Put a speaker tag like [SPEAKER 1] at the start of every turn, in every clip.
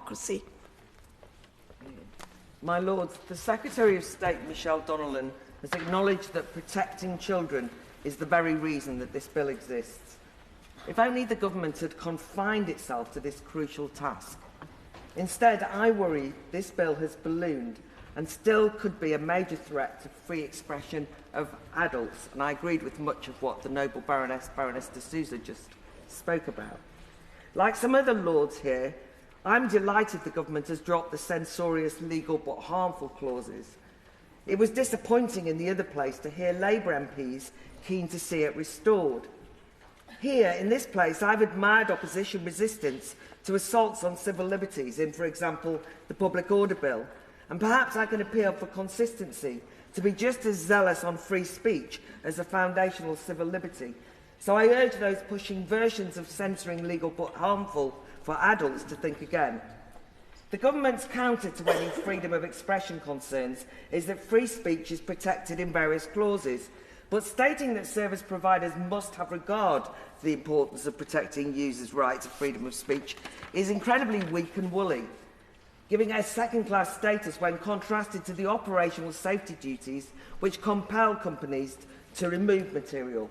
[SPEAKER 1] democracy.
[SPEAKER 2] My Lords, the Secretary of State, Michelle Donnellan, has acknowledged that protecting children is the very reason that this bill exists. If only the government had confined itself to this crucial task. Instead, I worry this bill has ballooned and still could be a major threat to free expression of adults, and I agreed with much of what the noble Baroness de Sousa just spoke about. Like some other Lords here, I'm delighted the government has dropped the censorious legal but harmful clauses. It was disappointing in the other place to hear Labour MPs keen to see it restored. Here, in this place, I've admired opposition resistance to assaults on civil liberties in, for example, the Public Order Bill, and perhaps I can appeal for consistency to be just as zealous on free speech as a foundational civil liberty. So I urge those pushing versions of censoring legal but harmful for adults to think again. The government's counter to any freedom of expression concerns is that free speech is protected in various clauses, but stating that service providers must have regard for the importance of protecting users' right to freedom of speech is incredibly weak and woolly, giving a second-class status when contrasted to the operational safety duties which compel companies to remove material.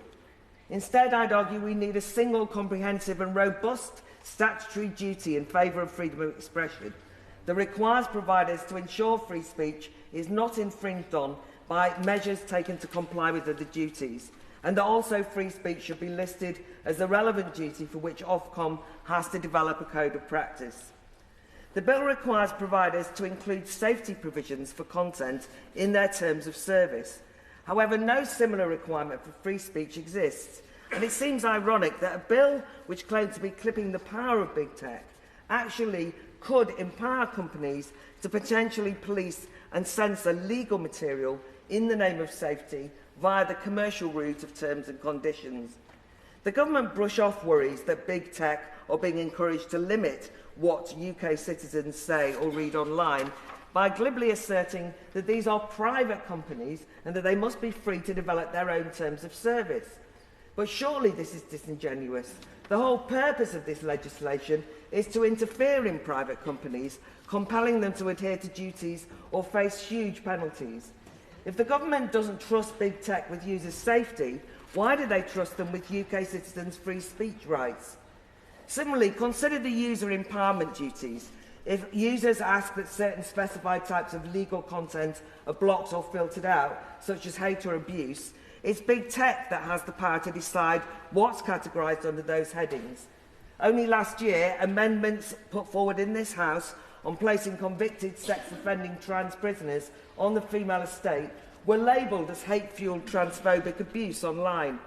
[SPEAKER 2] Instead, I'd argue we need a single, comprehensive and robust statutory duty in favour of freedom of expression that requires providers to ensure free speech is not infringed on by measures taken to comply with other duties, and that also free speech should be listed as the relevant duty for which Ofcom has to develop a code of practice. The bill requires providers to include safety provisions for content in their terms of service. However, no similar requirement for free speech exists, and it seems ironic that a bill which claims to be clipping the power of big tech actually could empower companies to potentially police and censor legal material in the name of safety via the commercial route of terms and conditions. The government brush off worries that big tech are being encouraged to limit what UK citizens say or read online by glibly asserting that these are private companies and that they must be free to develop their own terms of service. But surely this is disingenuous. The whole purpose of this legislation is to interfere in private companies, compelling them to adhere to duties or face huge penalties. If the government doesn't trust big tech with users' safety, why do they trust them with UK citizens' free speech rights? Similarly, consider the user empowerment duties. If users ask that certain specified types of legal content are blocked or filtered out, such as hate or abuse, it's big tech that has the power to decide what's categorised under those headings. Only last year, amendments put forward in this House on placing convicted sex-offending trans prisoners on the female estate were labelled as hate-fuelled transphobic abuse online.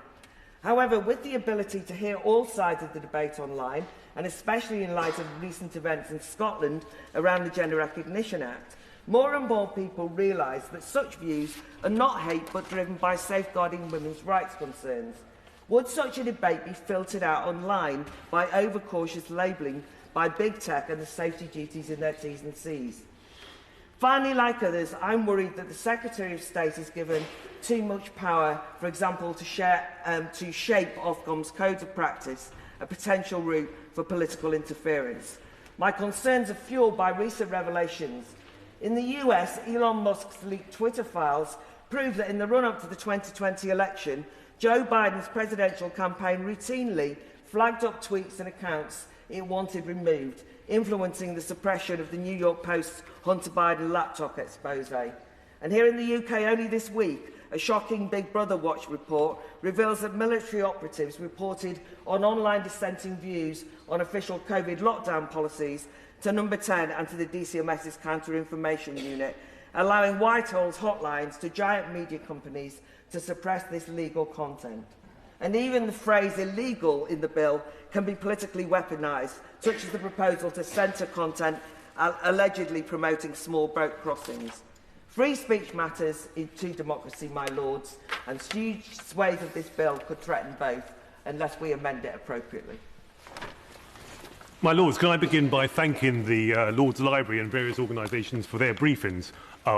[SPEAKER 2] However, with the ability to hear all sides of the debate online, and especially in light of recent events in Scotland around the Gender Recognition Act, more and more people realise that such views are not hate but driven by safeguarding women's rights concerns. Would such a debate be filtered out online by overcautious labelling by big tech and the safety duties in their T's and C's? Finally, like others, I'm worried that the Secretary of State is given too much power, for example, to shape Ofcom's codes of practice, a potential route for political interference. My concerns are fuelled by recent revelations. In the US, Elon Musk's leaked Twitter files prove that in the run-up to the 2020 election, Joe Biden's presidential campaign routinely flagged up tweets and accounts it wanted removed, influencing the suppression of the New York Post's Hunter Biden laptop expose. And here in the UK, only this week, a shocking Big Brother Watch report reveals that military operatives reported on online dissenting views on official COVID lockdown policies to Number 10 and to the DCMS's Counter-Information Unit, allowing Whitehall's hotlines to giant media companies to suppress this legal content. And even the phrase illegal in the bill can be politically weaponised, such as the proposal to censor content allegedly promoting small boat crossings. Free speech matters to democracy, my lords, and huge swathes of this bill could threaten both unless we amend it appropriately.
[SPEAKER 3] My lords, can I begin by thanking the Lords Library and various organisations for their briefings